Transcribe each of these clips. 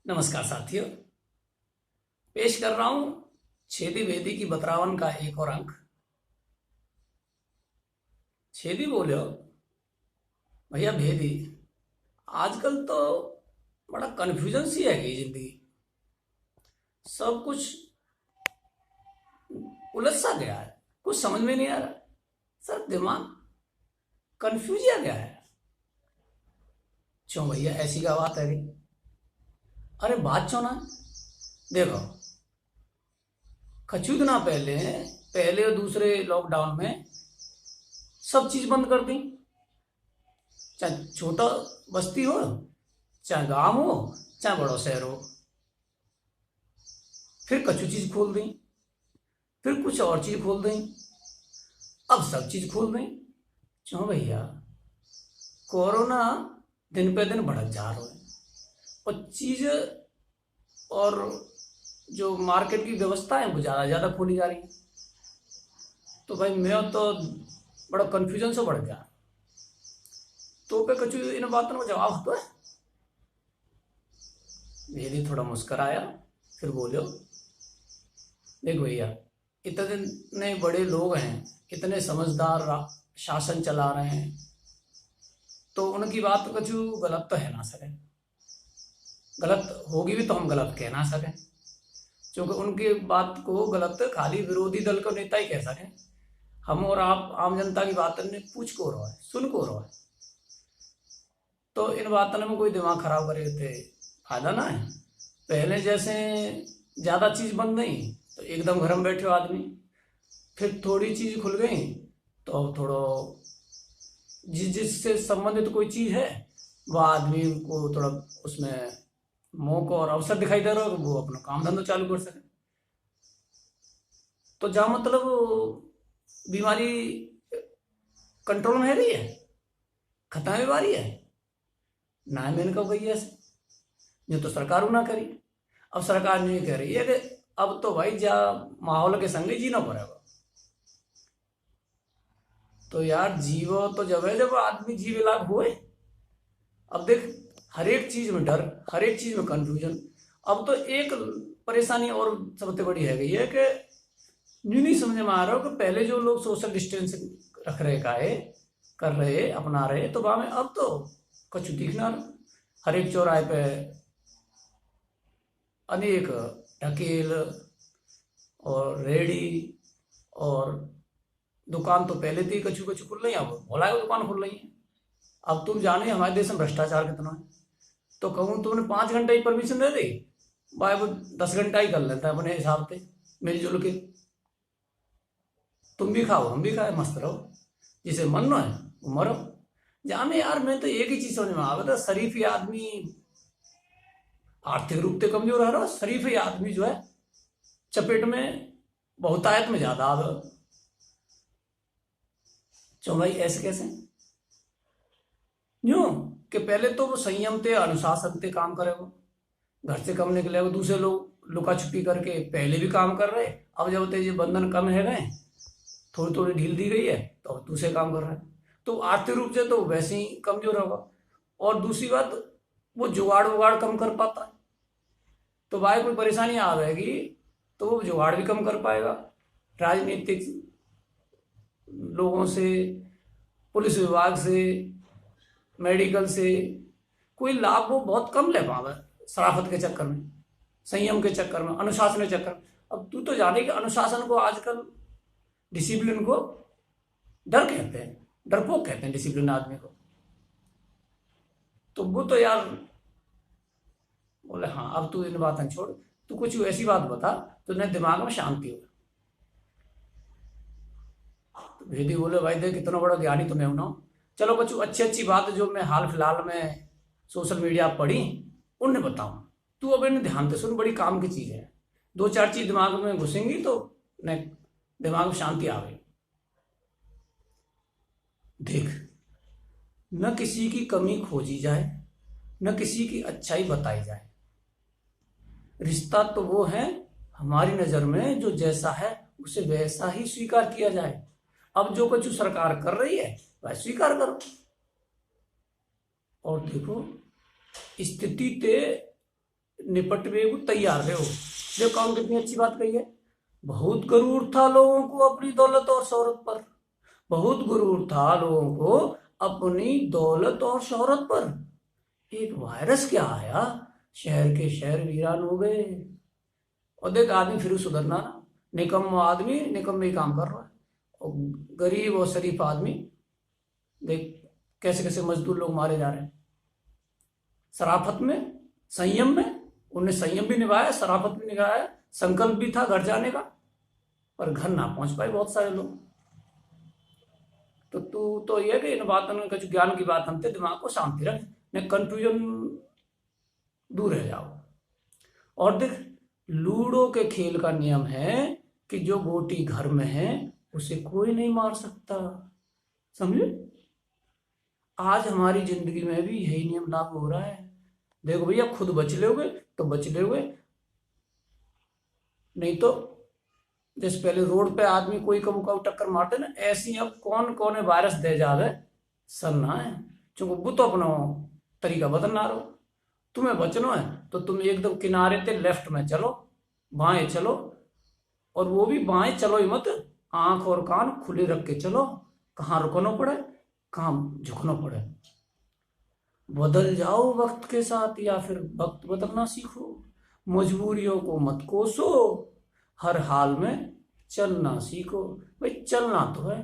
नमस्कार साथियों। पेश कर रहा हूं छेदी भेदी की बतरावन का एक और अंक। छेदी बोले हो भैया भेदी। आजकल तो बड़ा कन्फ्यूजन सी है गई जिंदगी। सब कुछ उलझ सा गया है, कुछ समझ में नहीं आ रहा। सर दिमाग कंफ्यूज आ गया है। क्यों भैया ऐसी क्या बात है गई? अरे बात क्यों ना। देखो, कुछ दिना पहले पहले और दूसरे लॉकडाउन में सब चीज बंद कर दी। चाहे छोटा बस्ती हो, चाहे गांव हो, चाहे बड़ा शहर हो। फिर कछु चीज खोल दी, फिर कुछ और चीज खोल दी, अब सब चीज खोल दी। क्यों भैया? कोरोना दिन पे दिन बढ़त जा रहा है और चीज और जो मार्केट की व्यवस्था है वो ज्यादा ज्यादा खोली जा रही है। तो भाई मैं तो बड़ा कंफ्यूजन से बढ़ गया। तो पे कछु इन बातों का जवाब तो है। मेरी थोड़ा मुस्कुराया, फिर बोलो देख भैया, इतने बड़े लोग हैं, इतने समझदार शासन चला रहे हैं, तो उनकी बात तो कछु गलत तो है ना सके। गलत होगी भी तो हम गलत कह ना सकें, क्योंकि उनकी बात को गलत खाली विरोधी दल को नेता ही कह सकें। हम और आप आम जनता की बात ने पूछ को रहा है, सुन को रहा है। तो इन बातों में कोई दिमाग खराब करे थे फायदा ना है। पहले जैसे ज्यादा चीज बंद नहीं तो एकदम घर में बैठे हो आदमी, फिर थोड़ी चीज खुल गई तो अब थोड़ा जिससे संबंधित कोई चीज है वह आदमी को थोड़ा उसमें मौका और अवसर दिखाई दे रहा है कि वो अपना काम धंधा चालू कर सके। तो जहाँ मतलब बीमारी कंट्रोल में है रही है, खत्म बीमारी है ना है। मैंने कहा भैया ऐसे ये तो सरकार ना करी। अब सरकार नहीं कह रही है कि अब तो भाई जा माहौल के संग ही जीना पड़ेगा। तो यार जीवो तो जब है जब आदमी जीवे लायक हुए। अब देख, हर एक चीज में डर, हर एक चीज में कंफ्यूजन। अब तो एक परेशानी और सबसे बड़ी है गई है कि यूं नहीं समझ में आ रहा हो कि पहले जो लोग सोशल डिस्टेंसिंग रख रहे का है, कर रहे अपना रहे, तो वहां में अब तो कुछ दिखना हर एक चौराहे पे अनेक ढकेल और रेडी और दुकान तो पहले थी कछु कछु खुल रही है, अब भोला की दुकान खुल रही है। अब तुम जाने हमारे देश में भ्रष्टाचार कितना है। तो कहूँ तुमने 5 घंटे की परमिशन दे दी, भाई वो 10 घंटा ही कर लेता है अपने हिसाब से मिलजुल के। तुम भी खाओ हम भी खाए, मस्त रहो, जिसे मन है वो मरो। जाने यार, मैं तो एक ही चीज समझ में आ गया था, शरीफ ही आदमी आर्थिक रूप से कमजोर है, शरीफ ही आदमी जो है चपेट में बहुतायत में ज्यादा आ गया। क्यों भाई ऐसे कैसे? यूं कि पहले तो वो संयम थे, अनुशासन थे, काम करे वो घर से कम निकले। वो दूसरे लोग लुका छुपी करके पहले भी काम कर रहे, अब जब ये बंधन कम है गए, थोड़ी थोड़ी ढील दी गई है तो अब दूसरे काम कर रहे हैं। तो आर्थिक रूप से तो वैसे ही कमजोर होगा। और दूसरी बात, वो जुगाड़ उगाड़ कम कर पाता है। तो भाई कोई परेशानी आ रहेगी तो वो जुगाड़ भी कम कर पाएगा। राजनीतिक लोगों से, पुलिस विभाग से, मेडिकल से कोई लाभ वो बहुत कम ले पावे शराफत के चक्कर में, संयम के चक्कर में, अनुशासन के चक्कर में। अब तू तो जाने कि अनुशासन को आजकल, डिसिप्लिन को डर कहते हैं, डरपोक कहते हैं डिसिप्लिन आदमी को। तो वो तो यार बोले हाँ अब तू इन बातें छोड़, तू कुछ ऐसी बात बता तो न दिमाग में शांति हो। तो भेदी बोले भाई देख कितना बड़ा ज्ञानी तुम्हें हूं ना। चलो कुछ अच्छी अच्छी बात जो मैं हाल फिलहाल में सोशल मीडिया पर पढ़ी उन्हें बताऊं। तू अब इन्हें ध्यान से सुन, बड़ी काम की चीज है। दो चार चीज दिमाग में घुसेंगी तो न दिमाग में शांति आ गई। देख, न किसी की कमी खोजी जाए, न किसी की अच्छाई बताई जाए। रिश्ता तो वो है हमारी नजर में जो जैसा है उसे वैसा ही स्वीकार किया जाए। अब जो कुछ सरकार कर रही है वह स्वीकार करो। और देखो, स्थिति ते निपट बेगु तैयार रहो। देखो कौन कितनी अच्छी बात कही है। बहुत गुरूर था लोगों को अपनी दौलत और शोहरत पर, बहुत गुरूर था लोगों को अपनी दौलत और शोहरत पर। एक वायरस क्या आया, शहर के शहर वीरान हो गए। और देख आदमी फिर सुधरना ना, निकम्मा आदमी निकम्मे ही काम कर रहा है, और गरीब और शरीफ आदमी देख कैसे कैसे मजदूर लोग मारे जा रहे हैं। शराफत में, संयम में, उन्हें संयम भी निभाया, शराफत भी निभाया, संकल्प भी था घर जाने का, पर घर ना पहुंच पाए बहुत सारे लोग। तो तू तो ये कि इन बातों का जो ज्ञान की बात हमते दिमाग को शांति रख, ने कंफ्यूजन दूर रह जाओ। और देख लूडो के खेल का नियम है कि जो गोटी घर में है उसे कोई नहीं मार सकता, समझे। आज हमारी जिंदगी में भी यही नियम लागू हो रहा है। देखो भैया खुद बच लोगे तो बच लोगे, नहीं तो जैसे पहले रोड पे आदमी कोई कबू कबू टक्कर मारते ना, ऐसी अब कौन कौन वायरस दे जावे सर ना है, चूंकि वो तो अपना तरीका बदलना रहो। तुम्हें बचना है तो तुम एकदम किनारे ते लेफ्ट में चलो, बाएं चलो, और वो भी बाएं चलो ही मत, आंख और कान खुले रख के चलो, कहाँ रुकना पड़े कहाँ झुकना पड़े। बदल जाओ वक्त के साथ या फिर वक्त बदलना सीखो, मजबूरियों को मत कोसो, हर हाल में चलना सीखो। भाई चलना तो है,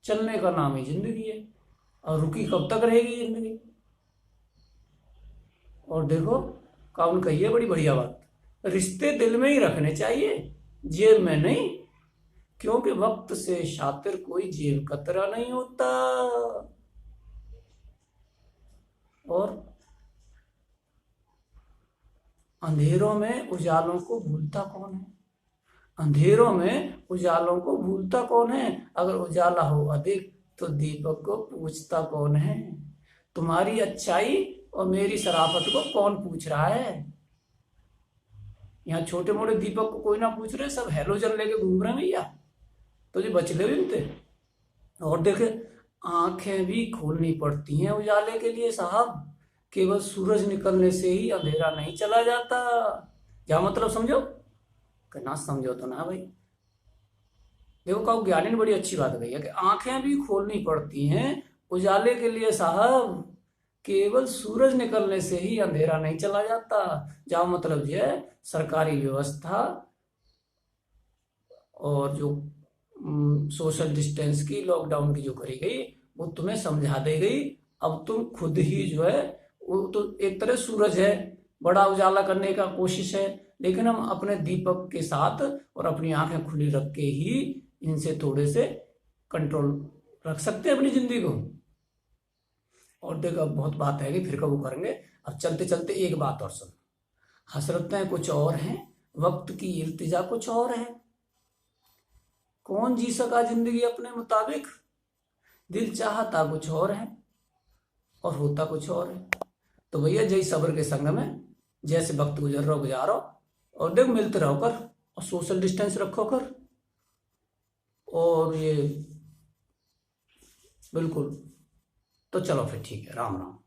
चलने का नाम ही जिंदगी है, और रुकी कब तक रहेगी जिंदगी। और देखो कौन कही है बड़ी बढ़िया बात, रिश्ते दिल में ही रखने चाहिए, जेब में नहीं, क्योंकि वक्त से शातिर कोई जेब कतरा नहीं होता। और अंधेरों में उजालों को भूलता कौन है, अंधेरों में उजालों को भूलता कौन है, अगर उजाला हो अधिक तो दीपक को पूछता कौन है। तुम्हारी अच्छाई और मेरी शराफत को कौन पूछ रहा है। यहाँ छोटे मोटे दीपक को कोई ना पूछ रहे, सब हेलोजन लेके घूम रहे हैं भैया, तो जी बच ले भी। और देखे आंखें भी खोलनी पड़ती हैं उजाले के लिए साहब, केवल सूरज निकलने से ही अंधेरा नहीं चला जाता। क्या मतलब समझो, कि ना समझो तो ना भाई। देखो काउ ज्ञानी ने बड़ी अच्छी बात कही है कि आंखें भी खोलनी पड़ती हैं उजाले के लिए साहब, केवल सूरज निकलने से ही अंधेरा नहीं चला जाता। क्या मतलब ये सरकारी व्यवस्था और जो सोशल डिस्टेंस की, लॉकडाउन की जो करी गई वो तुम्हें समझा दी गई। अब तुम खुद ही जो है, वो तो एक तरह सूरज है, बड़ा उजाला करने का कोशिश है, लेकिन हम अपने दीपक के साथ और अपनी आंखें खुली रख के ही इनसे थोड़े से कंट्रोल रख सकते हैं अपनी जिंदगी को। और देखो अब बहुत बात है कि फिर कब करेंगे, अब चलते चलते एक बात और सुन, हसरतें कुछ और हैं, वक्त की इल्तिजा कुछ और है, कौन जी सका जिंदगी अपने मुताबिक, दिल चाहता कुछ और है और होता कुछ और है। तो भैया जय सब्र के संग में जैसे वक्त गुजर रहा गुजारो, और देख मिलते रहो कर, और सोशल डिस्टेंस रखो कर, और ये बिल्कुल। तो चलो फिर ठीक है, राम राम।